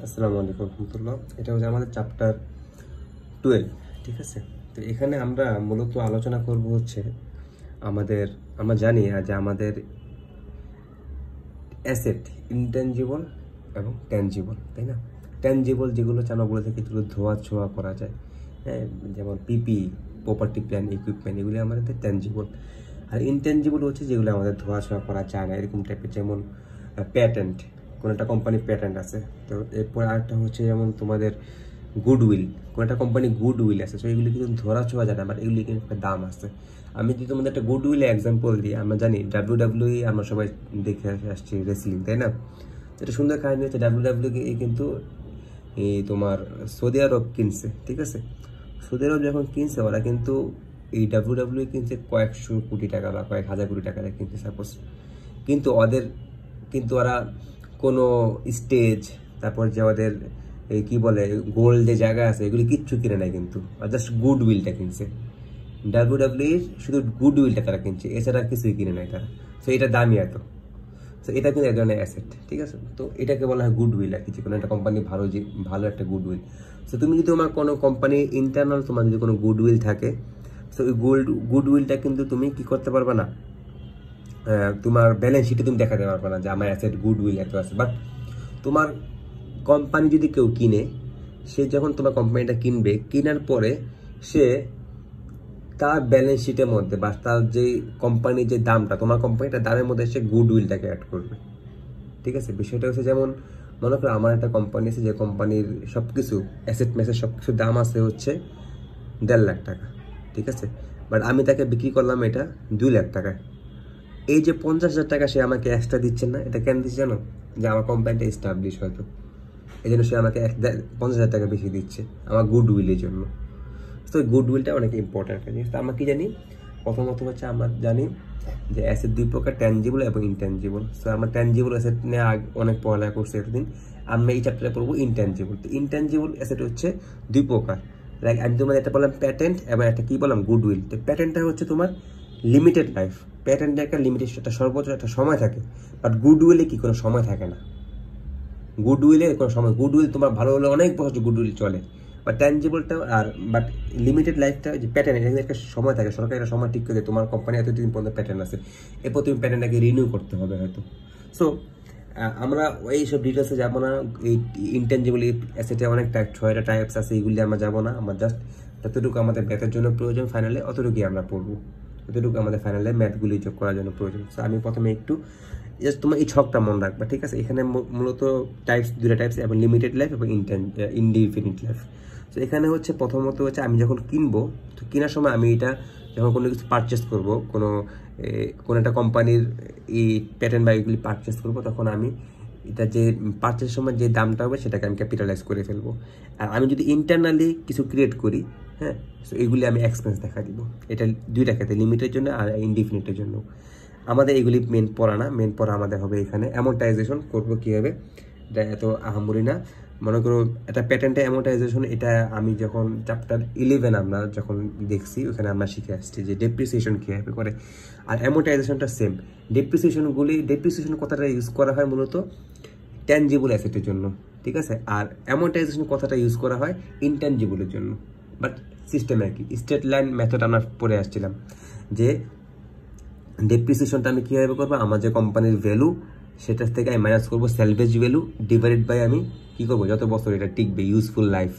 আসসালামু আলাইকুম রহমতুল্লাহ। এটা হচ্ছে আমাদের চ্যাপ্টার 12, ঠিক আছে। তো এখানে আমরা মূলত আলোচনা করব হচ্ছে আমরা জানি যে আমাদের অ্যাসেট ইনট্যাঞ্জিবল এবং ট্যাঞ্জিবল, তাই না? ট্যাঞ্জিবল যেগুলো হচ্ছে আমরা বলে থাকি যেগুলো ধোয়া ছোঁয়া করা যায়, হ্যাঁ, যেমন পিপি, প্রপার্টি প্ল্যান, ইকুইপমেন্ট, এগুলি আমাদের ট্যাঞ্জিবল। আর ইনট্যাঞ্জিবল হচ্ছে যেগুলো আমাদের ধোয়া ছোঁয়া করা যায় না, এরকম টাইপের, যেমন প্যাটেন্ট, কোনো একটা কোম্পানির প্যাটেন্ট আছে। তো এরপর আরেকটা হচ্ছে যেমন তোমাদের গুডউইল, কোনো একটা কোম্পানি গুডউইল আছে, তো এগুলি কিন্তু ধরা ছোঁয়া যায় না, বাট এগুলি কিন্তু একটা দাম আছে। আমি যদি তোমাদের একটা গুডউইলের এক্সাম্পল দিই, আমরা জানি ডাব্লিউডাব্লিউই আমরা সবাই দেখে আসছি রেসলিং, তাই না? এটা সুন্দর কাহিনী হচ্ছে ডাব্লিউডাব্লিউই কিন্তু এই তোমার সৌদি আরব কিনছে, ঠিক আছে। সৌদি আরব যখন কিনছে, ওরা কিন্তু এই ডাব্লিউডাব্লিউ কিনছে কয়েকশো কোটি টাকা বা কয়েক হাজার কোটি টাকা কিনছে সাপোজ, কিন্তু ওরা কোনো স্টেজ, তারপর যে ওদের এই কি বলে গোল্ড যে জায়গা আছে, এগুলি কিচ্ছু কিনে নেয়, কিন্তু জাস্ট গুডউইলটা কিনছে। ডাব্লিউডাব্লিউর শুধু গুডউইলটা তারা কিনছে, এছাড়া কিছুই কিনে নেয় তারা। তো এটা দামি এত, তো এটা কিন্তু এক ধরনের অ্যাসেট, ঠিক আছে। তো এটাকে বলা হয় গুডউইল আর কিছু, কোনো একটা কোম্পানি ভালো একটা গুডউইল। তো তুমি যদি তোমার কোনো কোম্পানি ইন্টারনাল তোমার যদি কোনো গুডউইল থাকে, তো ওই গুডউইলটা কিন্তু তুমি কি করতে পারবে না, তোমার ব্যালেন্স শিটে তুমি দেখাতে পারবে না যে আমার অ্যাসেট গুডউইল এত আছে। বাট তোমার কোম্পানি যদি কেউ কিনে, সে যখন তোমার কোম্পানিটা কিনবে, কেনার পরে সে তার ব্যালেন্স শিটের মধ্যে বা তার যে কোম্পানির যে দামটা, তোমার কোম্পানিটার দামের মধ্যে সে গুডউইলটাকে অ্যাড করবে, ঠিক আছে। বিষয়টা হচ্ছে যেমন মনে করো আমার একটা কোম্পানি আছে, যে কোম্পানির সব কিছু অ্যাসেট ম্যাসেট সব কিছু দাম আছে হচ্ছে 1.5 লাখ টাকা, ঠিক আছে। বাট আমি তাকে বিক্রি করলাম এটা 2 লাখ টাকায়। এই যে 50,000 টাকা সে আমাকে এক্সট্রা দিচ্ছে না, এটা কেন দিচ্ছে জানো? যে আমার কোম্পানিটা এস্টাবলিশ হয়তো, এই জন্য সে আমাকে 50,000 টাকা বেশি দিচ্ছে আমার গুডউইলের জন্য। তো গুডউইলটা অনেক ইম্পর্টেন্ট একটা জিনিস। তো আমরা কি জানি? প্রথমত হচ্ছে আমরা জানি যে অ্যাসেট দুই প্রকার, ট্যাঞ্জিবল এবং ইনট্যাঞ্জিবল। সো আমরা ট্যাঞ্জিবল অ্যাসেট নিয়ে অনেক পড়ালেখা করছি এতদিন। আমরা এই চ্যাপ্টারে পড়বো ইনট্যাঞ্জিবল। তো ইনট্যাঞ্জিবল অ্যাসেট হচ্ছে দুই প্রকার। লাইক আমি তোমাদের একটা বললাম প্যাটেন্ট, এবং একটা কি বললাম গুডউইল। তো প্যাটেন্টটা হচ্ছে তোমার লিমিটেড লাইফ, প্যাটেন্টে একটা লিমিটেড, একটা সর্বোচ্চ একটা সময় থাকে। বাট গুডউইলে কি কোনো সময় থাকে না, গুডউইলে কোনো সময়, গুডউইল তোমার ভালো হলে অনেক বছর গুডউইল চলে। বা ট্যাঞ্জিবলটা আর বাট লিমিটেড লাইফটা যে প্যাটার্ন, এখানে একটা সময় থাকে, সরকার একটা সময় ঠিক করে তোমার কোম্পানি এতদিন পর্যন্ত প্যাটার্ন আছে, এরপর তুমি প্যাটার্নটাকে রিনিউ করতে হবে হয়তো। সো আমরা এইসব ডিটেলসে যাবো না। এই ইনট্যাঞ্জিবল অ্যাসেটে অনেক টাইপ, 6টা টাইপস আছে, এইগুলি আমরা যাবো না। আমরা জাস্ট যতটুকু আমাদের ম্যাথের জন্য প্রয়োজন ফাইনালে অতটুকুই আমরা পড়বো, যতটুকু আমাদের ফাইনালে ম্যাথগুলি যোগ করার জন্য প্রয়োজন। সো আমি প্রথমে একটু জাস্ট তোমার এই ছকটা মনে রাখবা, ঠিক আছে। এখানে মূলত টাইপস, দুটা টাইপস, এবং লিমিটেড লাইফ এবং ইনডিফিনিট লাইফ। তো এখানে হচ্ছে প্রথমত হচ্ছে আমি যখন কিনবো, তো কেনার সময় আমি এটা যখন কোনো কিছু পারচেস করবো, কোনো একটা কোম্পানির এই প্যাটার্ন বা এগুলি পারচেস করবো, তখন আমি এটা যে পারচেসের সময় যে দামটা হবে সেটাকে আমি ক্যাপিটালাইজ করে ফেলবো। আর আমি যদি ইন্টারনালি কিছু ক্রিয়েট করি, হ্যাঁ, তো এইগুলি আমি এক্সপেন্স দেখা দিব। এটা দুইটা ক্ষেত্রে, লিমিটের জন্য আর ইনডিফিনিটের জন্য। আমাদের এগুলি মেন পড়া না, মেন পড়া আমাদের হবে এখানে অ্যামোর্টাইজেশন করবো কীভাবে, এটা এত আহামরি না। মনে করো একটা প্যাটেন্টে অ্যামোর্টাইজেশন, এটা আমি যখন চ্যাপ্টার 11 আমরা যখন দেখছি, ওখানে আমরা শিখে আসছি যে ডেপ্রিসিয়েশন কীভাবে করে। আর অ্যামোর্টাইজেশনটা সেম। ডেপ্রিসিয়েশন কথাটা ইউজ করা হয় মূলত ট্যাঞ্জিবল অ্যাসেটের জন্য, ঠিক আছে। আর অ্যামোর্টাইজেশন কথাটা ইউজ করা হয় ইনট্যাঞ্জিবলের জন্য। বাট সিস্টেম একই, স্ট্রেট লাইন মেথড আমরা পড়ে আসছিলাম যে ডেপ্রিসিয়েশনটা আমি কীভাবে করবো, আমার যে কোম্পানির ভ্যালু সেটার থেকে আমি মাইনাস করবো সেলভেজ ভ্যালু, ডিভাইডেড বাই আমি কী করবো, যত বছর এটা টিকবে, ইউজফুল লাইফ,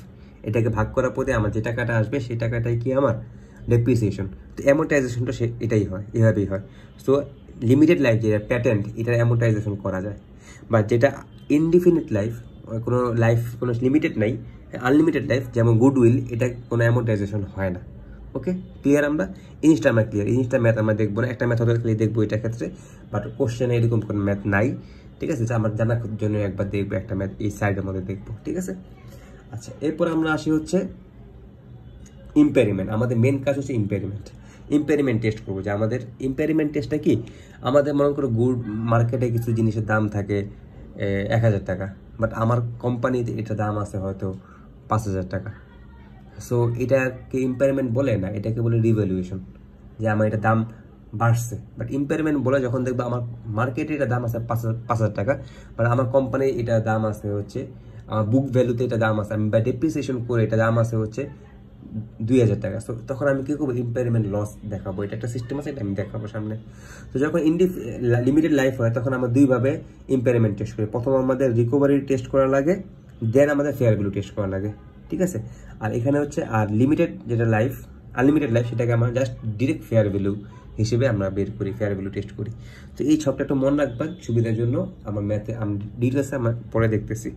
এটাকে ভাগ করার পরে আমার যে টাকাটা আসবে সেই টাকাটাই কি আমার ডেপ্রিসিয়েশন। তো অ্যামোর্টাইজেশনটা এটাই হয়, এভাবেই হয়। সো লিমিটেড লাইফ যেটা প্যাটেন্ট, এটার অ্যামোর্টাইজেশন করা যায়। বা যেটা ইনডিফিনিট লাইফ, কোনো লিমিটেড নাই, আনলিমিটেড লাইফ, যেমন গুডউইল, এটা কোনো অ্যামোর্টাইজেশন হয় না। ওকে, ক্লিয়ার? আমরা জিনিসটা ক্লিয়ার। এই জিনিসটা ম্যাথ আমরা দেখবো না, একটা ম্যাথড খালি দেখবো এটার ক্ষেত্রে, বাট কোশ্চেনে এরকম কোনো ম্যাথ নাই, ঠিক আছে। আমার জানার জন্য একবার দেখবো একটা ম্যাথ এই সাইডের মধ্যে দেখবো, ঠিক আছে। আচ্ছা, এরপর আমরা আসি হচ্ছে ইম্পেরিমেন্ট। আমাদের মেন কাজ হচ্ছে ইম্পেরিমেন্ট টেস্ট করবো। যে আমাদের ইম্পেরিমেন্ট টেস্টটা কি, আমাদের মনে করো মার্কেটে কিছু জিনিসের দাম থাকে 1,000 টাকা, বাট আমার কোম্পানিতে এটা দাম আছে হয়তো 5,000 টাকা। সো এটাকে ইম্পেয়ারমেন্ট বলে না, এটাকে বলে রিভ্যালুয়েশন, যে আমার এটা দাম বাড়ছে। বাট ইম্পেয়ারমেন্ট বলে যখন দেখবো আমার মার্কেটে এটা দাম আছে 5,000 টাকা, বাট আমার কোম্পানি এটা দাম আছে হচ্ছে আমার বুক ভ্যালুতে এটা দাম আছে, আমি বা ডেপ্রিসিয়েশন করে এটা দাম আছে হচ্ছে 2000 টাকা। তো তখন আমি কি করবো, ইম্পেয়ারমেন্ট লস দেখাবো, এটা একটা সিস্টেম আছে, এটা আমি দেখাবো সামনে। তো যখন লিমিটেড লাইফ হয় তখন আমরা দুইভাবে ইম্পেয়ারমেন্ট টেস্ট করি। প্রথম আমাদের রিকভারি টেস্ট করা লাগে, দেন আমাদের ফেয়ার ভ্যালু টেস্ট করা লাগে, ঠিক আছে। আর এখানে হচ্ছে আর লিমিটেড যেটা লাইফ, আনলিমিটেড লাইফ, সেটাকে আমরা জাস্ট ডিরেক্ট ফেয়ার ভ্যালু হিসেবে আমরা বের করি, ফেয়ার ভ্যালু টেস্ট করি। তো এই ছকটা একটু মনে রাখবেন সুবিধার জন্য, আমার ম্যাথে আমি ডিটেলসে আমরা পরে দেখতেছি।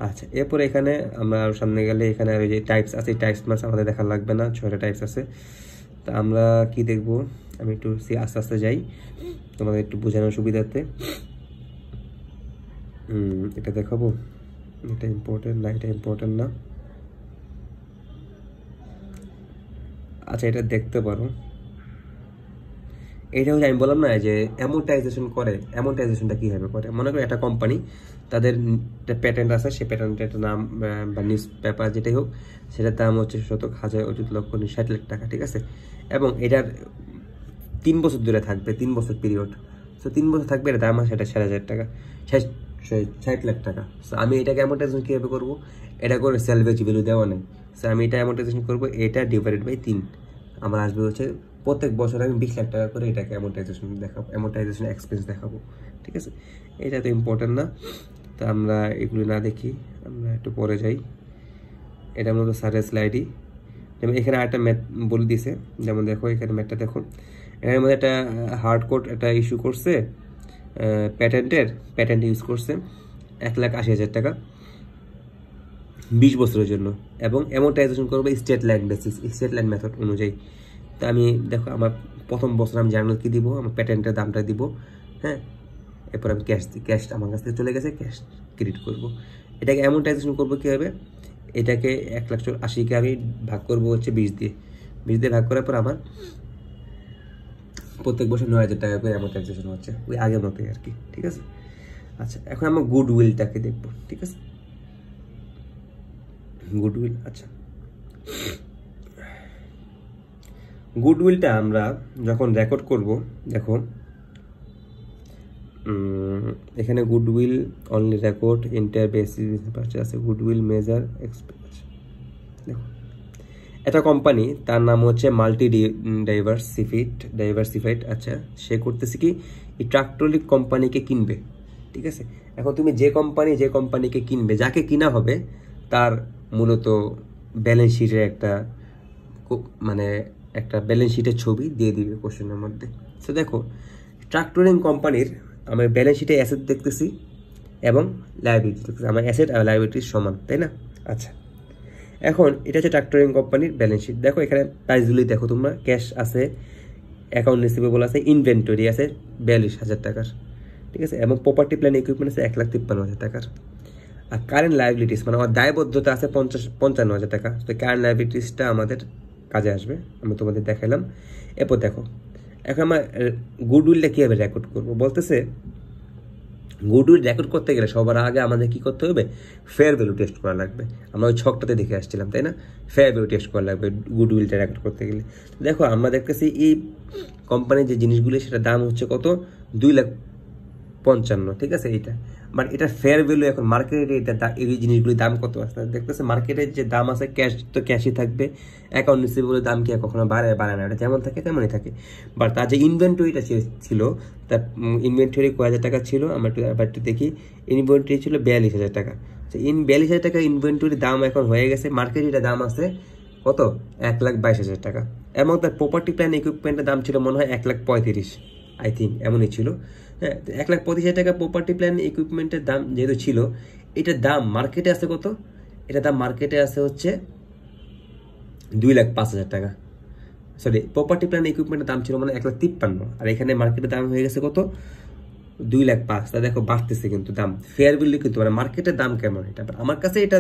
আচ্ছা, এরপরে এখানে আমরা সামনে গেলে এখানে ওই যে টাইপস আছে, টাইপস মাস আমাদের দেখা লাগবে না, 6টা টাইপস আছে। তা আমরা কি দেখব, আমি একটু আস্তে আস্তে যাই তোমাদের একটু বোঝানোর সুবিধার্থে। এটা দেখাবো, এটা ইম্পর্টেন্ট না, এটা ইম্পর্টেন্ট না। আচ্ছা, এটা দেখতে পারো, এটা হচ্ছে আমি বললাম না যে অ্যামোর্টাইজেশন করে। অ্যামোর্টাইজেশনটা কীভাবে করে, মনে করো একটা কোম্পানি, তাদের একটা প্যাটেন্ট আছে, সেই প্যাটেন্টের নাম বা নিউজ পেপার যেটাই হোক, সেটার দাম হচ্ছে শতক, হাজার, অযুত, লক্ষ, 60 লাখ টাকা, ঠিক আছে। এবং এটার 3 বছর ধরে থাকবে, 3 বছর পিরিয়ড। সো 3 বছর থাকবে, এটার দাম আছে এটা 60,000 টাকা, 60 লাখ টাকা। সো আমি এটাকে অ্যামোর্টাইজেশন কীভাবে করবো, এটা করে সেলভেজ ভ্যালু দেওয়া নেই। সো আমি এটা অ্যামোর্টাইজেশন করবো, এটা ডিভাইডেড বাই 3, আমার আসবে হচ্ছে প্রত্যেক বছর আমি 20 লাখ টাকা করে এটাকে অ্যামোর্টাইজেশন দেখাবো, অ্যামোর্টাইজেশন এক্সপেন্স দেখাবো, ঠিক আছে। এটা তো ইম্পর্টেন্ট না, তো আমরা এগুলো না দেখি, আমরা একটু পরে যাই। এটার মধ্যে স্যারের স্লাইডই, যেমন এখানে আরেকটা ম্যাথ বলে দিছে, যেমন দেখো এখানে ম্যাথটা দেখো, এর মধ্যে একটা হার্ড কোড একটা ইস্যু করছে, প্যাটেন্ট ইউজ করছে 1,80,000 টাকা 20 বছরের জন্য, এবং অ্যামোর্টাইজেশন করবে state line basis, state line method অনুযায়ী। তো আমি দেখো আমার প্রথম বছর আমি জার্নাল কি দিব, আমার প্যাটেন্টের দামটা দিব, হ্যাঁ। এরপর আমি ক্যাশ আমার কাছ থেকে চলে গেছে, ক্যাশ ক্রেডিট করব। এটাকে অ্যামোর্টাইজেশন করবো কীভাবে, এটাকে 1,80,000কে আমি ভাগ করবো হচ্ছে 20 দিয়ে ভাগ করার পর আমার প্রত্যেক বছর 9,000 টাকা করে অ্যামোর্টাইজেশন হচ্ছে, ওই আগের মতোই আর কি, ঠিক আছে। আচ্ছা, এখন আমরা গুডউইলটাকে দেখবো, ঠিক আছে, গুডউইল। আচ্ছা, গুডউইলটা আমরা যখন রেকর্ড করব, দেখো এখানে goodwill only record inter basis আছে, গুডউইল মেজার এক্সপেন্স। দেখো একটা কোম্পানি, তার নাম হচ্ছে মাল্টি ডাইভার্সিফাইড। আচ্ছা, সে করতেছে কি, এই ট্রাক্টরিক কোম্পানিকে কিনবে, ঠিক আছে। এখন তুমি যে কোম্পানিকে কিনবে, যাকে কিনা হবে, তার মূলত ব্যালেন্স শিটের একটা ব্যালেন্স শিটের ছবি দিয়ে দিবে কোশ্চেনের মধ্যে। সো দেখো, ট্রাক্টরিং কোম্পানির আমার ব্যালেন্স শিটে অ্যাসেট দেখতেছি এবং লায়াবিলিটি দেখতেছি, আমার অ্যাসেট আর লায়াবিলিটির সমান, তাই না। আচ্ছা, এখন এটা হচ্ছে ট্রাক্টরিং কোম্পানির ব্যালেন্স শিট। দেখো এখানে প্রাইসগুলি দেখো তোমরা, ক্যাশ আছে, অ্যাকাউন্ট রিসিভেবল আছে, ইনভেন্টরি আছে 42,000 টাকার, ঠিক আছে, এবং প্রপার্টি প্ল্যান ইকুইপমেন্ট আছে 1,53,000 টাকার। আর কারেন্ট লায়াবিলিটিস মানে আমার দায়বদ্ধতা আছে 55,000 টাকা। তো কারেন্ট লায়াবিলিটিসটা আমাদের কাজে আসবে, আমি তোমাদের দেখাইলাম। এরপর দেখো, এখন আমার গুডউইলটা কীভাবে রেকর্ড করবো বলতেছে, গুডউইল রেকর্ড করতে গেলে সবার আগে আমাদের কি করতে হবে, ফেয়ার ভ্যালু টেস্ট করা লাগবে। আমরা ওই ছকটাতে দেখে আসছিলাম, তাই না, ফেয়ার ভ্যালু টেস্ট করা লাগবে গুডউইলটা রেকর্ড করতে গেলে। দেখো আমরা দেখতেছি এই কোম্পানির যে জিনিসগুলি, সেটার দাম হচ্ছে কত, 2,55,000, ঠিক আছে। এইটা বাট এটা ফেয়ার ভ্যালু, এখন মার্কেটে এটা এই জিনিসগুলির দাম কত আছে দেখতেছে, মার্কেটের যে দাম আছে, ক্যাশ তো ক্যাশই থাকবে, অ্যাকাউন্ট রিসিভেবলের দাম কি কখনো বাড়ায় না, এটা যেমন থাকে তেমনই থাকে। বাট তার যে ইনভেন্টরিটা ছিল, তার ইনভেন্টরি কয় হাজার টাকা ছিল, আমরা একটু দেখি, ইনভেন্টরি ছিল 42,000 টাকা। তো 42,000 টাকা ইনভেন্টরির দাম এখন হয়ে গেছে, মার্কেটের দাম আছে কত, 1,22,000 টাকা। এবং তার প্রপার্টি প্ল্যান ইকুইপমেন্টের দাম ছিল মনে হয় 1,35,000, আই থিঙ্ক এমনই ছিল, হ্যাঁ। 1,35,000 টাকা প্রপার্টি প্ল্যান ইকুইপমেন্টের দাম যেহেতু ছিল, এটার দাম মার্কেটে আছে কত, এটার দাম মার্কেটে আছে হচ্ছে 2,05,000 টাকা। সরি, প্রপার্টি প্ল্যান ইকুইপমেন্টের দাম ছিল মানে 1,53,000, আর এখানে মার্কেটের দাম হয়ে গেছে কত, 2,05,000। তা দেখো বাড়তেছে কিন্তু দাম, ফেয়ার ভ্যালু কিন্তু মানে মার্কেটের দাম কেমন, এটা আমার কাছে, এটা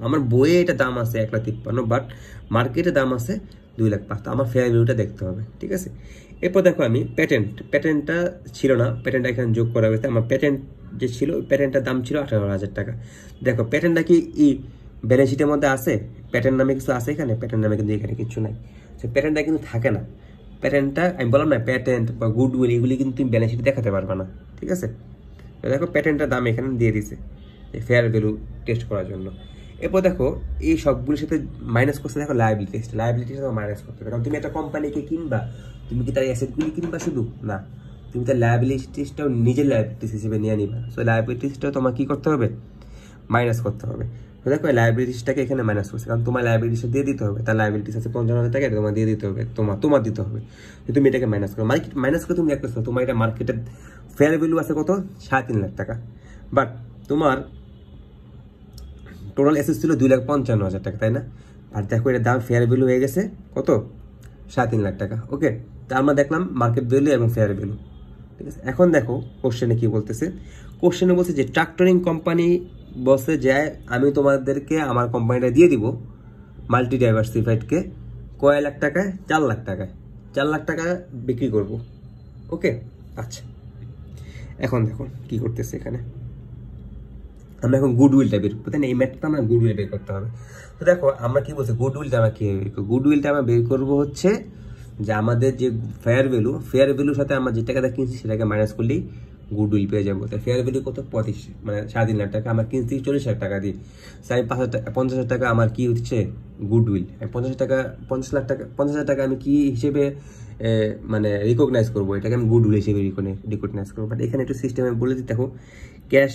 আমার বইয়ে এটা দাম আছে 1,53,000, বাট মার্কেটের দাম আছে 2,05,000। তো আমার ফেয়ার ভ্যালুটা দেখতে হবে, ঠিক আছে। এরপর দেখো আমি প্যাটেন্টটা ছিল না, প্যাটেন্টটা এখানে যোগ করা হয়েছে। আমার প্যাটেন্ট যে ছিল, প্যাটেন্টটার দাম ছিল 18,000 টাকা। দেখো প্যাটেন্টটা কি ব্যালেন্স শিটের মধ্যে আছে, প্যাটেন্ট নামে কিছু আছে এখানে, প্যাটেন্ট নামে কিন্তু এখানে কিছু নাই। সে প্যাটেন্টটা কিন্তু থাকে না, প্যাটেন্টটা আমি বললাম না, প্যাটেন্ট বা গুডউইল এগুলি কিন্তু তুমি ব্যালেন্স শিটে দেখাতে পারবে না, ঠিক আছে। দেখো প্যাটেন্টটার দাম এখানে দিয়ে দিছে ফেয়ার ভ্যালু টেস্ট করার জন্য। এরপর দেখো এই সবগুলোর সাথে মাইনাস করতে দেখো লায়াবিলিটিসটা মাইনাস করতে হবে। কারণ তুমি একটা কোম্পানিকে কিনবা, তুমি কি তার অ্যাসেটগুলি কিনবা শুধু না, তুমি তার লায়াবিলিটিসটাও নিজের লায়াবিলিটিস হিসেবে নিয়ে নিবা। সো লায়াবিলিটিসটাও তোমার কী করতে হবে, মাইনাস করতে হবে। তো দেখো লায়াবিলিটিসটাকে এখানে মাইনাস করছে, কারণ তোমার লায়াবিলিটিসটা দিয়ে দিতে হবে। তার লায়াবিলিটিস আছে 55,000 টাকা, এটা তোমার দিয়ে দিতে হবে, তোমার দিতে হবে। তুমি এটাকে মাইনাস করো, মাইনাস করে তুমি দেখতে তোমার এটা মার্কেটের ফেয়ার ভ্যালু আছে কত, 3.5 লাখ টাকা, বাট তোমার টোটাল অ্যাসেট ছিল 2,55,000 টাকা, তাই না? আর দেখো এটার দাম ফেয়ার ভ্যালু হয়ে গেছে কত, 3.5 লাখ টাকা। ওকে, তা আমরা দেখলাম মার্কেট ভ্যালু এবং ফেয়ার ভ্যালু, ঠিক আছে। এখন দেখো কোশ্চেনে কি বলতেছে, কোশ্চেনে বলছে যে ট্রাক্টরিং কোম্পানি বসে যায় আমি তোমাদেরকে আমার কোম্পানিটা দিয়ে দিব মাল্টি ডাইভার্সিফাইডকে কয় লাখ টাকায়, 4 লাখ টাকায়, 4 লাখ টাকা বিক্রি করব। ওকে, আচ্ছা এখন দেখো কি করতেছে এখানে, আমরা এখন গুডউইলটা বের করবো, তাই না? এই ম্যাথটা আমরা গুডউইল বের করতে হবে। তো দেখো আমরা কি বলছি, গুডউইলটা আমরা কি বের করবো, গুডউইলটা আমরা বের করবো হচ্ছে যে আমাদের যে ফেয়ার ভ্যালুর সাথে আমরা যে টাকাটা কিনছি সেটাকে মাইনাস করলেই গুডউইল পেয়ে যাবো। তাই ফেয়ার ভ্যালু কত, 25 মানে 3.5 লাখ টাকা, আমার কিনছি 40 লাখ টাকা দিয়ে, তাই 50,000 টাকা আমার কি হচ্ছে গুডউইল। 50,000 টাকা আমি কি হিসেবে মানে রিকগনাইজ করবো, এটাকে আমি গুডউইল হিসেবে রিকগনাইজ করবো। বাট এখানে একটু সিস্টেমে বলে দিই, দেখো cash,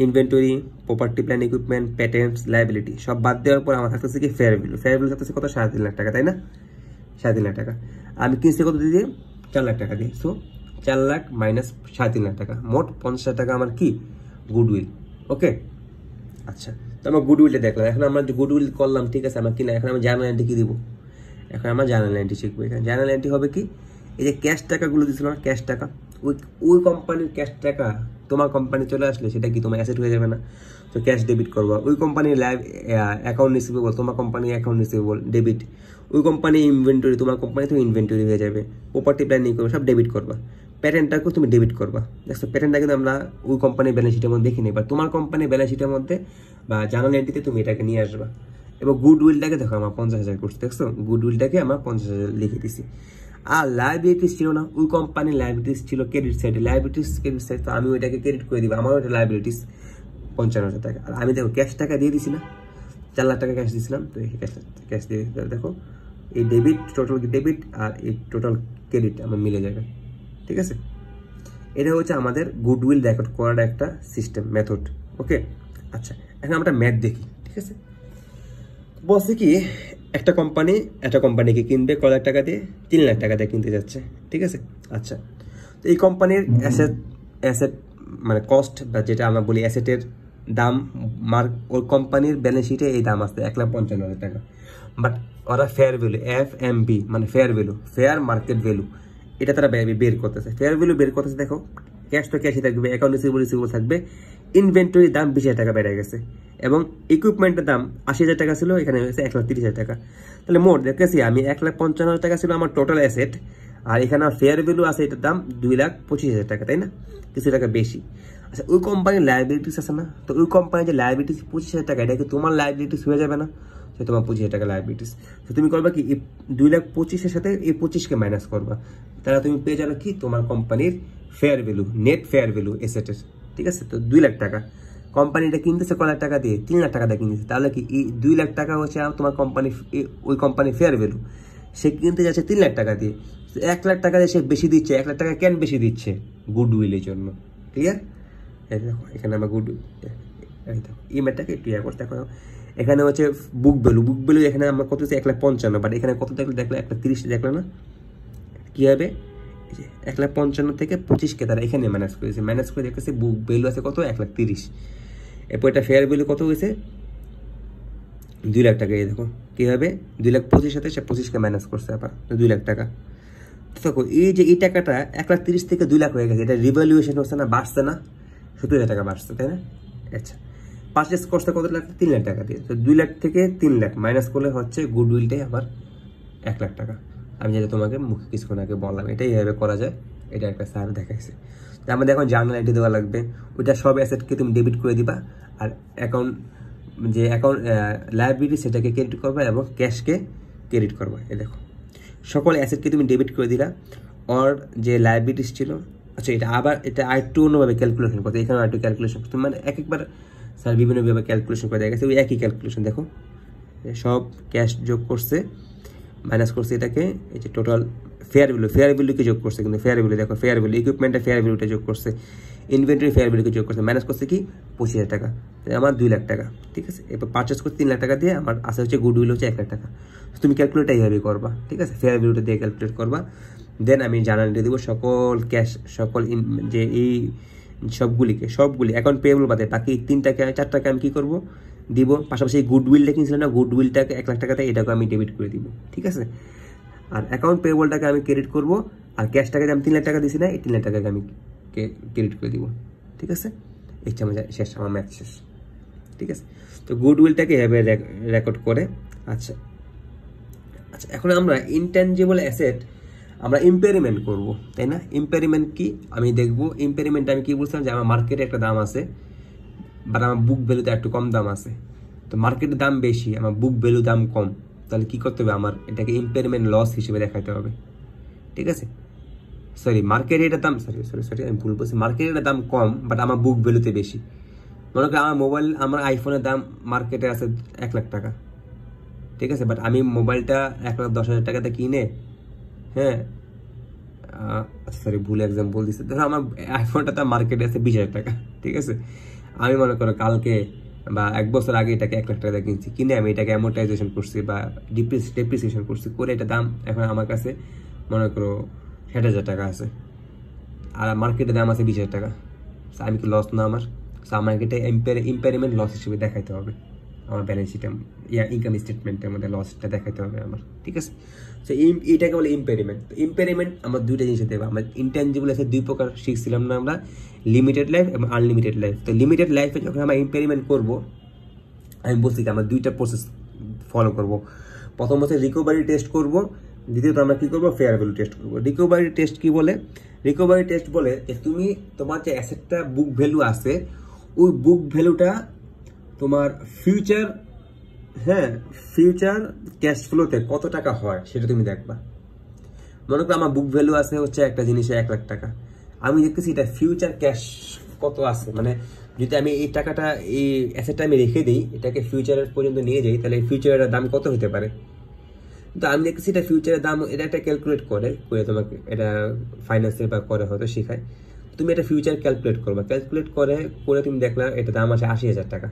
inventory, property plan, equipment, patents, liability সব বাদ দেওয়ার পর আমার থাকতেছে কি ফেয়ার ভ্যালু থাকতেছে কত, 3.5 লাখ টাকা, তাই না? 3.5 লাখ টাকা আমি কিনছি কত দিয়ে, 4 লাখ টাকা দিয়ে। সো 4 লাখ মাইনাস 3.5 লাখ টাকা, মোট 50,000 টাকা আমার কি গুডউইল। ওকে, আচ্ছা তো আমরা গুডউইলটা দেখলাম। এখন আমরা যে গুডউইল করলাম, ঠিক আছে, আমরা কিনা এখন আমরা জার্নাল এন্ট্রি কি দিব, এখন আমরা জার্নাল এন্ট্রি শিখবো। এখানে জার্নাল এন্ট্রি হবে কি, এই যে ক্যাশ টাকাগুলো দিছিল না, ক্যাশ টাকা, ওই কোম্পানির ক্যাশ টাকা তোমার কোম্পানি চলে আসলে সেটা কি তোমার অ্যাসেট হয়ে যাবে না? তো ক্যাশ ডেবিট করবা। ওই কোম্পানির অ্যাকাউন্ট রিসিভেবল, তোমার কোম্পানির অ্যাকাউন্ট রিসিভেবল ডেবিট। ওই কোম্পানির ইনভেন্টরি, তোমার কোম্পানি তো ইনভেন্টরি হয়ে যাবে। প্রপার্টি প্ল্যানিং করবে, সব ডেবিট করবা। প্যাটেন্টটাকেও তুমি ডেবিট করবা। দেখো প্যাটেন্টটা কিন্তু আমরা ওই কোম্পানির ব্যালেন্স শিটের মধ্যে দেখিনি, বা তোমার কোম্পানির ব্যালেন্স শিটের মধ্যে বা জার্নাল এন্ট্রিতে তুমি এটাকে নিয়ে আসবা। এবং গুডউইলটাকে দেখো আমার 50,000 করছি, দেখছো গুডউইলটাকে আমার 50,000 লিখে দিছি। আর লায়াবিলিটিস ছিল না, ওই কোম্পানির লায়াবিলিটিস ছিল ক্রেডিট সাইডে, ক্রেডিট সাইড, তো আমি ওইটাকে ক্রেডিট করে দিব, আমারও ওইটা লায়াবিলিটিস 55,000 টাকা। আর আমি দেখো ক্যাশ টাকা দিয়ে দিছি না, 4 লাখ টাকা ক্যাশ দিয়েছিলাম, তো এই ক্যাশ দিয়ে দেখো এই ডেবিট, টোটাল ডেবিট আর এই টোটাল ক্রেডিট আমার মিলে যাবে, ঠিক আছে। এটা হচ্ছে আমাদের গুডউইল রেকর্ড করার একটা সিস্টেম, মেথড। ওকে, আচ্ছা এখন আমরা ম্যাথ দেখি, ঠিক আছে। বলছে কি একটা কোম্পানিকে কিনবে কয় লাখ টাকা দিয়ে, 3 লাখ টাকা দিয়ে কিনতে যাচ্ছে, ঠিক আছে। আচ্ছা তো এই কোম্পানির অ্যাসেট মানে কস্ট, বা যেটা আমরা বলি অ্যাসেটের দাম, ওই কোম্পানির ব্যালেন্স শিটে এই দাম আসছে 1,55,000 টাকা। বাট ওরা ফেয়ার ভ্যালু, FMV মানে fair value, fair market value, এটা তারা বের করতেছে। ফেয়ার ভ্যালু বের করতেছে, দেখো ক্যাশ তো ক্যাশই থাকবে, অ্যাকাউন্ট রিসিভেবল থাকবে, ইনভেন্টরির দাম 20,000 টাকা বেড়ে গেছে, এবং ইকুইপমেন্টের দাম 80,000 টাকা ছিল, এখানে হয়েছে 1,30,000 টাকা। তাহলে মোট দেখতেছি আমি 1,55,000 টাকা ছিল আমার টোটাল অ্যাসেট, আর এখানে ফেয়ার ভ্যালু আছে এটার দাম 2,25,000 টাকা, তাই না? কিছু টাকা বেশি। আচ্ছা ওই কোম্পানির লায়াবিলিটিস আছে না, তো ওই কোম্পানির যে লায়াবিলিটিস 25,000 টাকা, এটা কি তোমার লায়াবিলিটিস হয়ে যাবে না? তো তোমার 25,000 টাকা লায়াবিলিটিস, তো তুমি করবা কি 2,25,000 সাথে এই 25কে মাইনাস করবা, তাহলে তুমি পেয়ে যাবে কি তোমার কোম্পানির fair value, net fair value এসেটের, ঠিক আছে। তো 2 লাখ টাকা কোম্পানিটা কিনতেছে কয় লাখ টাকা দিয়ে, 3 লাখ টাকা দিয়ে কিনতেছে, তাহলে কি এই 2 লাখ টাকা হচ্ছে তোমার কোম্পানি, ওই কোম্পানির ফেয়ার ভ্যালু, সে কিনতে যাচ্ছে 3 লাখ টাকা দিয়ে। 1 লাখ টাকা দিয়ে সে বেশি দিচ্ছে, 1 লাখ টাকা কেন বেশি দিচ্ছে, গুডউইলের জন্য, ক্লিয়ার? এই দেখো এখানে আমার গুডউইল, এই ম্যাটটাকে একটু ইয়া করতে, এখানে হচ্ছে বুক ভ্যালু এখানে আমার কত হচ্ছে 1,55,000, বাট এখানে কত দেখলে 1,30,000 দেখলে না, কি হবে 1,55,000 থেকে 25কে তারা এখানে মাইনাস করেছে, মাইনাস করে দেখতেছে বুক ভ্যালু আছে কত 1,30,000। এরপর এটা ফেয়ার ভ্যালু কত হয়েছে 2 লাখ টাকা। এই দেখো কি হবে 2,25,000 সাথে সে 25কে মাইনাস করছে আবার 2 লাখ টাকা। দেখো এই যে এই টাকাটা 1,30,000 থেকে 2 লাখ হয়ে গেছে, এটা রিভ্যালুয়েশন হচ্ছে না, বাড়ছে না, 70,000 টাকা বাড়ছে, তাই না? আচ্ছা পারচেস করছে কত লাখ, 3 লাখ টাকা দিয়ে, তো 2 লাখ থেকে 3 লাখ মাইনাস করলে হচ্ছে গুডউইলটাই আবার 1 লাখ টাকা। আমি যেটা তোমাকে মুখে কিছুক্ষণ আগে বললাম, এটাই এইভাবে করা যায়, এটা একটা স্যার দেখাইছে। আমাদের এখন জার্নাল এন্ট্রি দেওয়া লাগবে, ওইটা সব অ্যাসেটকে তুমি ডেবিট করে দিবা, আর অ্যাকাউন্ট লায়াবিলিটি সেটাকে ক্রেডিট করবা, এবং ক্যাশকে ক্রেডিট করবা। এই দেখো সকল অ্যাসেটকে তুমি ডেবিট করে দিলা, আর যে লায়াবিলিটিস ছিল, আচ্ছা এটা আবার এটা আরেকটু অন্যভাবে ক্যালকুলেশন করতে, এখানে আরেকটু ক্যালকুলেশন করতে, মানে একবার স্যার বিভিন্নভাবে ক্যালকুলেশন করে দেখা গেছে ওই একই ক্যালকুলেশন। দেখো সব ক্যাশ যোগ করছে, মাইনাস করছে এটাকে, এই যে টোটাল ফেয়ার ভ্যালুকে যোগ করছে, কিন্তু ফেয়ার ভ্যালু দেখো, ফেয়ার ভ্যালু ইকুইপমেন্টের ফেয়ার ভ্যালুটা যোগ করছে, ইনভেন্টরি ফেয়ার ভ্যালুকে যোগ করছে, মাইনাস করছে কি 25,000 টাকা, আমার 2 লাখ টাকা। ঠিক আছে, এরপর পারচেস করতে 3 লাখ টাকা দিয়ে আমার আসে হচ্ছে গুডউইল হচ্ছে 1 লাখ টাকা। তুমি ক্যালকুলেটটা এইভাবে করবা। ঠিক আছে, ফেয়ার ভ্যালুটা দিয়ে ক্যালকুলেট করবা, দেন আমি জার্নাল দিয়ে দেবো সকল ক্যাশ, সকল যে এই সবগুলি অ্যাকাউন্ট পেয়েবল বাদে বাকি 4টাকে আমি কী করবো দিব। পাশাপাশি গুডউইলটা কিনছিলাম না, গুডউইলটাকে 1 লাখ টাকাতে এটাকে আমি ডেবিট করে দিব। ঠিক আছে, আর অ্যাকাউন্ট পেয়েবলটাকে আমি ক্রেডিট করব, আর ক্যাশটাকে আমি 3 লাখ টাকা দিছি না, এই 3 লাখ টাকাকে আমি ক্রেডিট করে দিব। ঠিক আছে, এই আমার শেষ, আমার ম্যাথ শেষ। ঠিক আছে, তো গুডউইলটাকে এভাবে রেকর্ড করে। আচ্ছা, এখন আমরা ইনট্যাঞ্জিবল অ্যাসেট আমরা ইম্পেয়ারমেন্ট করব, তাই না? ইম্পেয়ারমেন্ট কি আমি দেখব। ইম্পেয়ারমেন্ট আমি কি বলছিলাম যে আমার মার্কেটে একটা দাম আছে, বাট আমার বুক ভ্যালুতে একটু কম দাম আছে। তো মার্কেটের দাম বেশি, আমার বুক ভ্যালু দাম কম, তাহলে কি করতে হবে, আমার এটাকে ইম্পেয়ারমেন্ট লস হিসেবে দেখাতে হবে। ঠিক আছে, মার্কেট রেটের দাম আমি ভুল বলছি, মার্কেট রেটের দাম কম বাট আমার বুক ভ্যালুতে বেশি। মনে করি আমার আইফোনের দাম মার্কেটে আছে 1 লাখ টাকা। ঠিক আছে, বাট আমি মোবাইলটা 1,10,000 টাকাতে কিনে, হ্যাঁ ভুল এক্সাম্পল দিচ্ছি, ধরো আমার আইফোনটা তার মার্কেটে আছে 20,000 টাকা। ঠিক আছে, আমি মনে করো কালকে বা 1 বছর আগে এটাকে 1 লাখ টাকা কিনছি, কিনে আমি এটাকে অ্যামোর্টাইজেশন করছি বা ডেপ্রিসিয়েশন করছি করে এটা দাম এখন আমার কাছে মনে করো 60,000 টাকা আছে, আর মার্কেটের দাম আছে 20,000 টাকা। আমি কি লস না আমার? আমাকে এটা ইম্পেয়ারমেন্ট লস হিসেবে দেখাইতে হবে, আমার ব্যালেন্স শিটে ইনকাম স্টেটমেন্টের মধ্যে লসটা দেখাইতে হবে আমার। ঠিক আছে, সো এটাকে বলে ইম্পেয়ারমেন্ট। তো ইম্পেয়ারমেন্ট আমরা দুইটা জিনিস দেবো। আমরা ইনট্যাঞ্জিবল আছে 2 প্রকার শিখছিলাম না আমরা, লিমিটেড লাইফ এবং আনলিমিটেড লাইফ। তো লিমিটেড লাইফে যখন আমরা ইম্পেয়ারমেন্ট করবো, আমি বলছি যে আমরা 2টা প্রসেস ফলো করব। প্রথম হচ্ছে রিকভারি টেস্ট করব, দ্বিতীয়ত আমরা কি করব, ফেয়ার ভ্যালু টেস্ট করব। রিকভারি টেস্ট কি বলে? রিকভারি টেস্ট বলে যে তুমি তোমার যে অ্যাসেটটা বুক ভ্যালু আছে, ওই বুক ভ্যালুটা তোমার ফিউচার ক্যাশ ফ্লোতে কত টাকা হয় সেটা তুমি দেখবা। মনে করো আমার বুক ভ্যালু আছে হচ্ছে একটা জিনিসে 1 লাখ টাকা, আমি দেখতেছি এটা ফিউচার ক্যাশ কত আছে, মানে যদি আমি এই টাকাটা এই অ্যাসেটটা আমি রেখে দিই, এটাকে ফিউচারের পর্যন্ত নিয়ে যাই, তাহলে ফিউচারের দাম কত হতে পারে। তো আমি দেখতেছি এটা ফিউচারের দাম, এটা একটা ক্যালকুলেট করে তোমাকে এটা ফাইন্যান্সের বা করে হয়তো শেখায়। তুমি এটা ফিউচার ক্যালকুলেট করবা, ক্যালকুলেট করে তুমি দেখলা এটা দাম আছে 80,000 টাকা,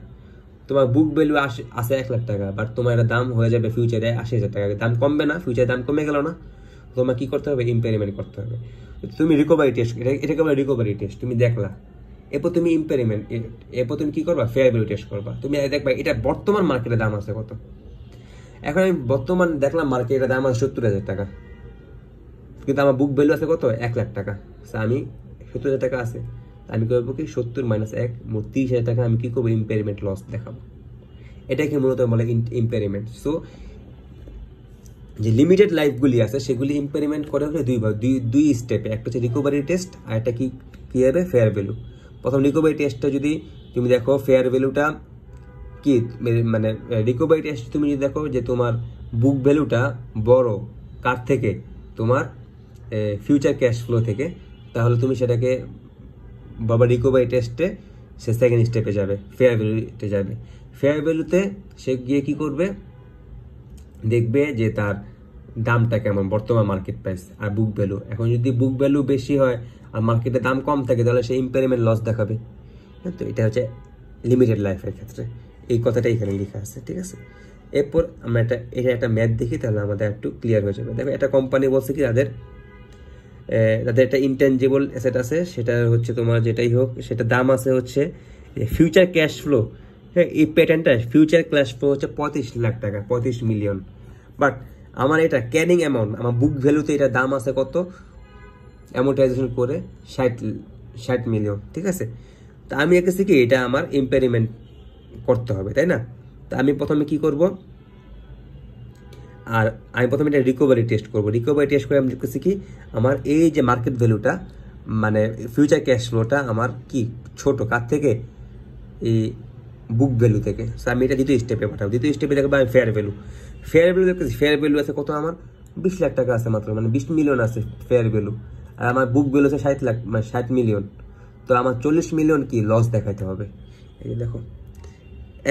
তোমার বুক ভ্যালু আছে 1 লাখ টাকা, বাট তোমার এটা দাম হয়ে যাবে ফিউচারে 80,000 টাকা, দাম কমবে না, ফিউচারে দাম কমে গেল না। তোমার কি করতে হবে, ইম্পেয়ারমেন্ট করতে হবে। তুমি রিকভারি টেস্ট, এটাকে বলে রিকভারি টেস্ট। তুমি দেখলা, এরপর তুমি ইম্পেয়ারমেন্ট, এরপর তুমি কি করবা, ফেয়ার ভ্যালু টেস্ট করবা। তুমি দেখবা এটা বর্তমান মার্কেটে দাম আছে কত। এখন আমি বর্তমান দেখলাম মার্কেটের দাম আছে 70,000 টাকা, কিন্তু আমার বুক ভ্যালু আছে কত, 1 লাখ টাকা। আমি 70,000 টাকা আছে, আমি করবো কি 70 - 1 মোট 30,000 টাকা আমি কি করবো, ইম্পেয়ারমেন্ট লস দেখাবো। এটাকে মূলত বলে ইম্পেয়ারমেন্ট। সো যে লিমিটেড লাইফগুলি আছে সেগুলি ইম্পেয়ারমেন্ট করে হলে দুই স্টেপে, একটা হচ্ছে রিকভারি টেস্ট আর একটা কি হবে, ফেয়ার ভ্যালু। প্রথম রিকভারি টেস্টটা যদি তুমি দেখো, ফেয়ার ভ্যালুটা কি, মানে রিকভারি টেস্ট তুমি যদি দেখো যে তোমার বুক ভ্যালুটা বড় কার থেকে, তোমার ফিউচার ক্যাশ ফ্লো থেকে, তাহলে তুমি সেটাকে বাবা রিকভারি টেস্টে সে সেকেন্ড স্টেপে যাবে, ফেয়ার ভ্যালুতে যাবে। ফেয়ার ভ্যালুতে সে গিয়ে কি করবে, দেখবে যে তার দামটা কেমন, বর্তমান মার্কেট প্রাইস আর বুক ভ্যালু। এখন যদি বুক ভ্যালু বেশি হয় আর মার্কেটে দাম কম থাকে, তাহলে সে ইম্পেয়ারমেন্ট লস দেখাবে। তো এটা হচ্ছে লিমিটেড লাইফের ক্ষেত্রে, এই কথাটা এখানে লেখা আছে। ঠিক আছে, এরপর আমরা এটা একটা ম্যাথ দেখি, তাহলে আমাদের একটু ক্লিয়ার হয়ে যাবে। দেখো একটা কোম্পানি বলছে কি, তাদের একটা ইনট্যাঞ্জিবল অ্যাসেট আছে, সেটা হচ্ছে তোমার যেটাই হোক, সেটা দাম আছে হচ্ছে ফিউচার ক্যাশ ফ্লো। হ্যাঁ, এই প্যাটার্নটা ফিউচার ক্যাশ ফ্লো হচ্ছে 35 লাখ টাকা, 35 মিলিয়ন। বাট আমার এটা ক্যারিং অ্যামাউন্ট, আমার বুক ভ্যালুতে এটা দাম আছে কত, অ্যামোর্টাইজেশন করে 60 মিলিয়ন। ঠিক আছে, তা আমি এঁকেছি কি, এটা আমার ইম্পেয়ারমেন্ট করতে হবে, তাই না? তা আমি প্রথমে কি করব, আর আমি প্রথমে এটা রিকভারি টেস্ট করব। রিকভারি টেস্ট করে আমি দেখতেছি কি, আমার এই যে মার্কেট ভ্যালুটা, মানে ফিউচার ক্যাশ ফ্লোটা আমার কি ছোট কার থেকে, এই বুক ভ্যালু থেকে। সো আমি এটা দ্বিতীয় স্টেপে পাঠাবো। দ্বিতীয় স্টেপে দেখবো আমি ফেয়ার ভ্যালু দেখতেছি, ফেয়ার ভ্যালু আছে কত, আমার 20 লাখ টাকা আছে মাত্র, মানে 20 মিলিয়ন আছে ফেয়ার ভ্যালু, আর আমার বুক ভ্যালু আছে 60 লাখ, মানে 60 মিলিয়ন। তো আমার 40 মিলিয়ন কি লস দেখাইতে হবে। এই দেখো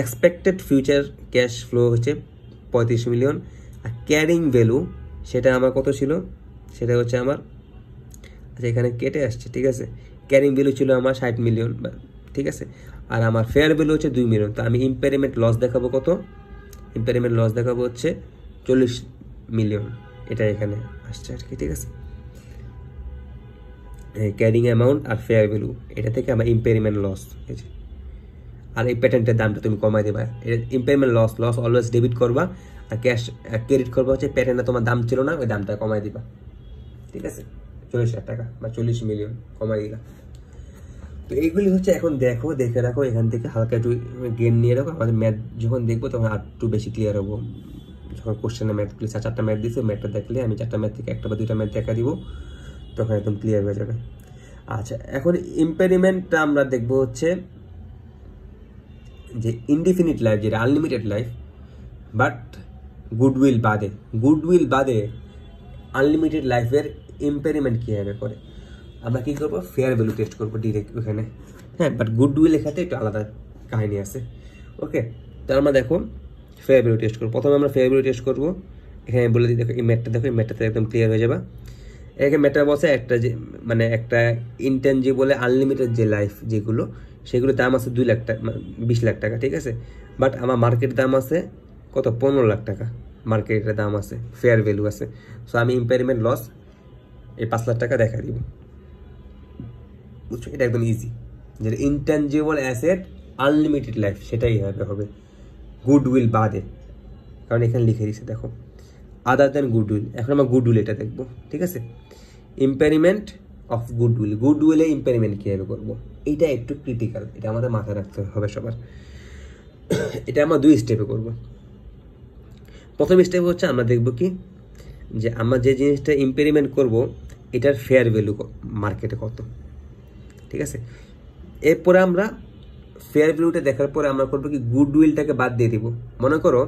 এক্সপেক্টেড ফিউচার ক্যাশ ফ্লো হচ্ছে 35 মিলিয়ন, আর ক্যারিং ভ্যালু সেটা আমার কত ছিল, সেটা হচ্ছে আমার, আচ্ছা এখানে কেটে আসছে, ঠিক আছে, ক্যারিং ভ্যালু ছিল আমার 60 মিলিয়ন, ঠিক আছে, আর আমার ফেয়ার ভ্যালু হচ্ছে 2 মিলিয়ন। তো আমি ইম্পেয়ারমেন্ট লস দেখাবো কত, ইম্পেয়ারমেন্ট লস দেখাবো হচ্ছে 40 মিলিয়ন, এটা এখানে আসছে আর কি, ঠিক আছে। ক্যারিং অ্যামাউন্ট আর ফেয়ার ভ্যালু, এটা থেকে আমার ইম্পেয়ারমেন্ট লস হয়েছে। আর এই প্যাটার্নটার দামটা তুমি কমাই দেবা, এটা impairment loss, loss always debit করবা, আর ক্যাশ ক্রেডিট করবা হচ্ছে প্যাটার্নটা তোমার দাম ছিল না, ওই দামটা কমাই দিবা, ঠিক আছে, 40 লাখ টাকা বা 40 মিলিয়ন কমাই দিলা। তো এইগুলি হচ্ছে এখন দেখো, দেখে রাখো, এখান থেকে হালকা একটু গেন নিয়ে রাখো, আমাদের ম্যাথ যখন দেখবো তখন আর একটু বেশি ক্লিয়ার হবো। যখন কোশ্চেনে ম্যাথগুলি 4টা ম্যাথ দিচ্ছে, ম্যাথটা দেখলে আমি 4টা ম্যাথ থেকে 1টা বা 2টা ম্যাথ দেখা দিব, তখন একদম ক্লিয়ার হয়ে যাবে। আচ্ছা, এখন ইম্পেরিমেন্টটা আমরা দেখবো হচ্ছে যে ইনডিফিনিট লাইফ, যেটা আনলিমিটেড লাইফ, বাট গুডউইল বাদে আনলিমিটেড লাইফের ইম্পেরিমেন্ট কীভাবে করে, আমরা কী করবো, ফেয়ার ভ্যালু টেস্ট করবো ডিরেক্ট ওখানে, হ্যাঁ, বাট গুডউইল লেখাতে একটু আলাদা কাহিনী আছে। ওকে, তো আমরা দেখো ফেয়ার ভ্যালু টেস্ট করবো। প্রথমে আমরা ফেয়ার ভ্যালু টেস্ট করবো, এখানে বলে দিই, দেখো এই ম্যাথটা, দেখো এই ম্যাথটাতে একদম ক্লিয়ার হয়ে যাবে। এখানে ম্যাথটা বলছে একটা যে মানে একটা ইনটেনজিবল আনলিমিটেড যে লাইফ যেগুলো, সেগুলোর দাম আছে 2 লাখ টাকা, 20 লাখ টাকা, ঠিক আছে, বাট আমার মার্কেট দাম আছে কত, 15 লাখ টাকা মার্কেটের দাম আছে, ফেয়ার ভ্যালু আছে। সো আমি ইম্পেয়ারমেন্ট লস এই 5 লাখ টাকা দেখা দিব, বুঝছো, এটা একদম ইজি। যেটা ইনটেনজিবল অ্যাসেট আনলিমিটেড লাইফ, সেটাই হবে গুডউইল বাদে, কারণ এখানে লিখে দিচ্ছে দেখো আদার দেন গুডউইল। এখন আমরা গুডউইল এটা দেখবো, ঠিক আছে, ইম্পেরিমেন্ট অফ গুডউইলে ইম্পেরিমেন্ট কীভাবে করবো, এইটা একটু ক্রিটিক্যাল, এটা আমাদের মাথায় রাখতে হবে সবার। এটা আমরা 2 স্টেপে করবো। প্রথম স্টেপ হচ্ছে আমরা দেখবো কি, যে আমরা যে জিনিসটা ইম্পেরিমেন্ট করব এটার ফেয়ার ভ্যালু মার্কেটে কত, ঠিক আছে। এরপরে আমরা ফেয়ার ভ্যালুটা দেখার পরে আমরা করবো কি, গুডউইলটাকে বাদ দিয়ে দিব। মনে করো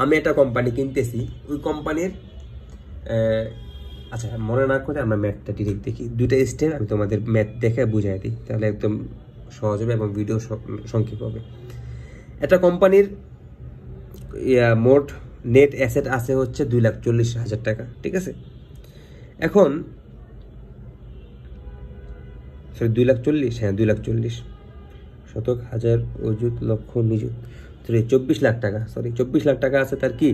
আমি একটা কোম্পানি কিনতেছি, ওই কোম্পানির আচ্ছা মনে না করে আমরা ম্যাথটা ডিরেক্ট দেখি, 2টা স্টেপ আমি তোমাদের ম্যাথ দেখে বুঝাই দিই, তাহলে একদম সহজ হবে এবং ভিডিও সংক্ষেপ হবে। একটা কোম্পানির মোট নেট অ্যাসেট আছে হচ্ছে 2,40,000 টাকা, ঠিক আছে। এখন 2,40,000, হ্যাঁ 2,40,000, শতক, হাজার, অযুত, লক্ষ, নিযুত, 24 লাখ টাকা, 24 লাখ টাকা আছে তার কি,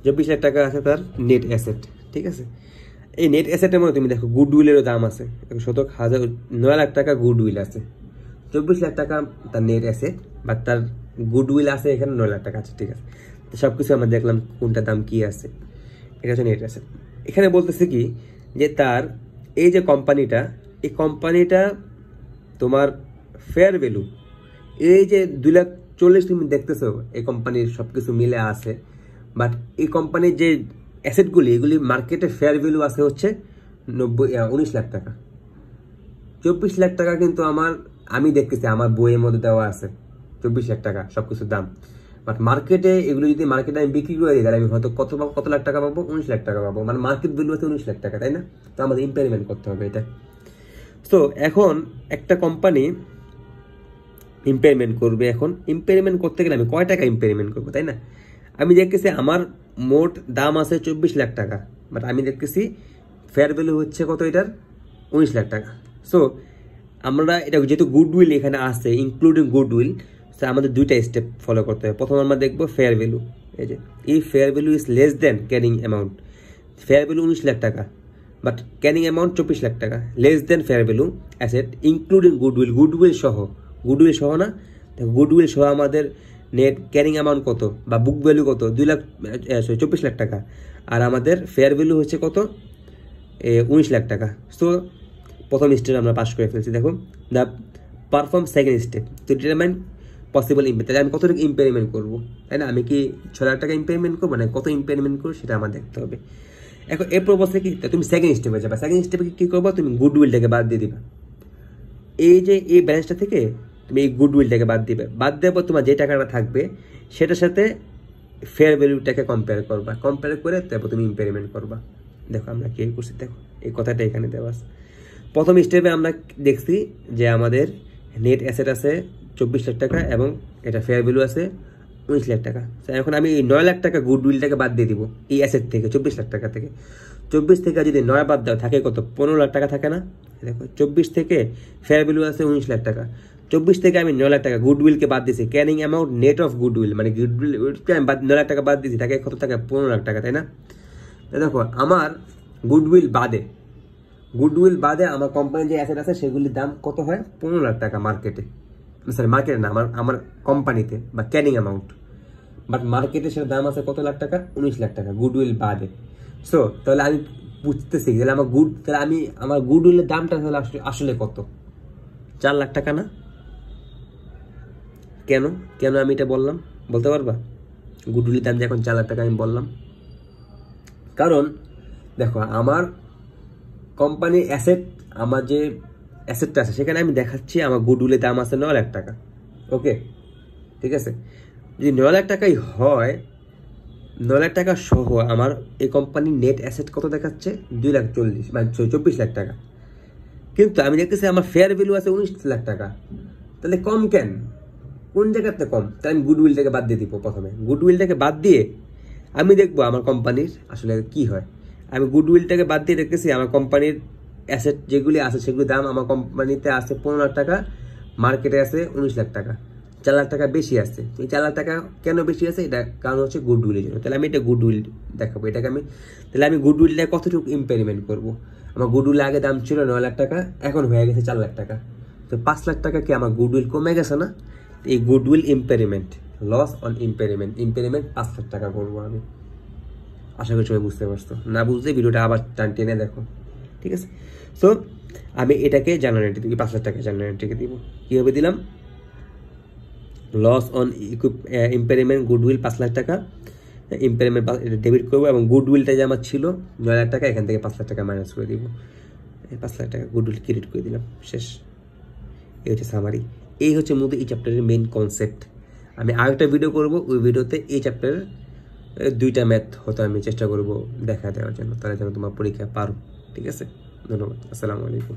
24 লাখ টাকা আছে তার নেট অ্যাসেট, ঠিক আছে। এই নেট অ্যাসেটের মধ্যে তুমি দেখো গুডউইলেরও দাম আছে, শতক, হাজার, 9 লাখ টাকা গুডউইল আছে, 24 লাখ টাকা তার নেট অ্যাসেট, বা তার গুডউইল আছে এখানে 9 লাখ টাকা আছে, ঠিক আছে। তো সব কিছু আমরা দেখলাম কোনটা দাম কি আছে, এটা হচ্ছে নেট অ্যাসেট। এখানে বলতেছে কি, যে তার এই যে কোম্পানিটা, এই কোম্পানিটা তোমার ফেয়ার ভ্যালু, এই যে 2,40,000 তুমি দেখতেছো, এই কোম্পানির সব কিছু মিলে আছে, বাট এই কোম্পানির যে অ্যাসেটগুলি, এগুলি মার্কেটে ফেয়ার ভ্যালু আছে হচ্ছে 19 লাখ টাকা। 24 লাখ টাকা কিন্তু আমি দেখতেছি আমার বইয়ের মধ্যে দেওয়া আছে 24 লাখ টাকা সব কিছুর দাম, বাট মার্কেটে এগুলো যদি মার্কেটে আমি বিক্রি করে দিই, তাহলে আমি হয়তো কত লাখ টাকা পাবো, 19 লাখ টাকা পাবো, মানে মার্কেট ভ্যালু আছে 19 লাখ টাকা, তাই না। তো আমাদের ইম্পেরিমেন্ট করতে হবে এটা। তো এখন একটা কোম্পানি ইম্পেরিমেন্ট করবে, এখন ইম্পেরিমেন্ট করতে গেলে আমি কয় টাকা ইম্পেরিমেন্ট করবো, তাই না। আমি দেখতেছি আমার মোট দাম আছে 24 লাখ টাকা, বাট আমি দেখতেছি ফেয়ার ভ্যালু হচ্ছে কত এটার, 19 লাখ টাকা। সো আমরা এটা যেহেতু গুডউইল এখানে আছে, ইনক্লুডিং গুডউইল, সো আমাদের 2টা স্টেপ ফলো করতে হবে। প্রথমে আমরা দেখবো ফেয়ার ভ্যালু, এই যে এই fair value is less than carrying amount. Fair value 19 lakh টাকা, বাট ক্যারিং অ্যামাউন্ট 24 লাখ টাকা, less than fair value asset including goodwill সহ না, দেখো গুডউইল সহ আমাদের নেট ক্যারিং অ্যামাউন্ট কত বা বুক ভ্যালু কত, 24 লাখ টাকা, আর আমাদের ফেয়ার ভ্যালু হচ্ছে কত, 19 লাখ টাকা। সো প্রথম স্টেপ আমরা পাস করে ফেলছি। দেখো the perform second step to determine possible impair, তাহলে আমি কতটুকু ইম্পেয়ারমেন্ট করবো, তাই না। আমি কি 6 লাখ টাকা ইম্পেয়ারমেন্ট করবো, না কত ইম্পেয়ারমেন্ট করবো সেটা আমার দেখতে হবে। এখন এরপর বলছে কি, তুমি সেকেন্ড স্টেপে যাবে। সেকেন্ড স্টেপে কী করবো, তুমি গুডউইলটাকে বাদ দিয়ে দিবা। এই যে এই ব্যালেন্সটা থেকে তুমি এই গুডউইলটাকে বাদ দেওয়ার পর তোমার যে টাকাটা থাকবে সেটার সাথে ফেয়ার ভ্যালুটাকে কম্পেয়ার করে তারপর তুমি ইম্পেয়ারমেন্ট করবা। দেখো আমরা কি করছি, দেখো এই কথাটা এখানে দেওয়া আছে। প্রথম স্টেপে আমরা দেখছি যে আমাদের নেট অ্যাসেট আছে 24 লাখ টাকা এবং এটা ফেয়ার ভ্যালু আছে 19 লাখ টাকা। এখন আমি এই 9 লাখ টাকা গুডউইলটাকে বাদ দিয়ে দিব এই অ্যাসেট থেকে, 24 লাখ টাকা থেকে। 24 থেকে যদি 9 বাদ দেওয়া থাকে কত, 15 লাখ টাকা থাকে না? দেখো 24 থেকে ফেয়ার ভ্যালু আছে 19 লাখ টাকা, 24 থেকে আমি 9 লাখ টাকা গুডউইলকে বাদ দিয়েছি। Canning amount net off goodwill, মানে গুডউইলকে আমি 9 লাখ টাকা বাদ দিয়েছি, তাকে কত টাকা? 15 লাখ টাকা, তাই না? দেখো আমার গুডউইল বাদে আমার কোম্পানির যে অ্যাসেট আছে সেগুলির দাম কত হয়? 15 লাখ টাকা মার্কেটে, সরি মার্কেটে না, আমার কোম্পানিতে বা ক্যানিং অ্যামাউন্ট। বাট মার্কেটে সেটার দাম আছে কত লাখ টাকা? 19 লাখ টাকা গুডউইল বাদে। সো তাহলে আমি বুঝতেছি তাহলে আমার গুডউইলের দামটা তাহলে আসলে কত? 4 লাখ টাকা না? কেন আমি এটা বললাম বলতে পারবা? গুডউইলের দাম যে এখন 4 লাখ টাকা আমি বললাম, কারণ দেখো আমার কোম্পানির অ্যাসেট, আমার যে অ্যাসেটটা আছে সেখানে আমি দেখাচ্ছি আমার গুডউইলের দাম আছে 9 লাখ টাকা। ওকে, ঠিক আছে। যদি 9 লাখ টাকাই হয়, 9 লাখ টাকা সহ আমার এই কোম্পানির নেট অ্যাসেট কত দেখাচ্ছে? 2,40,000, মানে 24 লাখ টাকা। কিন্তু আমি দেখতেছি আমার ফেয়ার ভ্যালু আছে 19 লাখ টাকা। তাহলে কম কেন? কোন জায়গাতে কম? তাই আমি গুডউইলটাকে বাদ দিয়ে দিব। প্রথমে গুডউইলটাকে বাদ দিয়ে আমি দেখবো আমার কোম্পানির আসলে কি হয়। আমি গুডউইলটাকে বাদ দিয়ে দেখতেছি আমার কোম্পানির অ্যাসেট যেগুলি আছে সেগুলির দাম আমার কোম্পানিতে আছে 15 লাখ টাকা, মার্কেটে আছে 19 লাখ টাকা, 4 লাখ টাকা বেশি আছে। এই 4 লাখ টাকা কেন বেশি আছে? এটা কারণ হচ্ছে গুডউইলের জন্য। তাহলে আমি এটা গুডউইল দেখাবো, তাহলে আমি গুডউইলটা কতটুকু ইম্পেরিমেন্ট করবো। আমার গুডউইল আগে দাম ছিল 9 লাখ টাকা, এখন হয়ে গেছে 4 লাখ টাকা। তো 5 লাখ টাকা কি আমার গুডউইল কমে গেছে না? এই গুডউইল ইম্পেরিমেন্ট, লস অন ইম্পেরিমেন্ট 5 লাখ টাকা করবো আমি। আশা করি সবাই বুঝতে পারছো। না বুঝতে ভিডিওটা আবার টেনে দেখো, ঠিক আছে? সো আমি এটাকে জার্নাল এন্ট্রি দিব, 5 লাখ টাকা জার্নাল এন্ট্রিকে দিব। কীভাবে দিলাম? লস অন ইম্পেরিমেন্ট গুডউইল 5 লাখ টাকা, ইম্পেরিমেন্ট এটা ডেবিট করবো এবং গুডউইলটা যে আমার ছিল 9 লাখ টাকা, এখান থেকে 5 লাখ টাকা মাইনাস করে দিব। 5 লাখ টাকা গুডউইল ক্রেডিট করে দিলাম, শেষ। এই হচ্ছে সামারি, এই হচ্ছে মূলত এই চ্যাপ্টারের মেইন কনসেপ্ট। আমি আরেকটা ভিডিও করব, ওই ভিডিওতে এই চ্যাপ্টারের 2টা ম্যাথ হয়তো আমি চেষ্টা করব দেখা দেওয়ার জন্য, তাহলে যেন তোমার পরীক্ষা পারো। ঠিক আছে, ধন্যবাদ, আসসালামু আলাইকুম।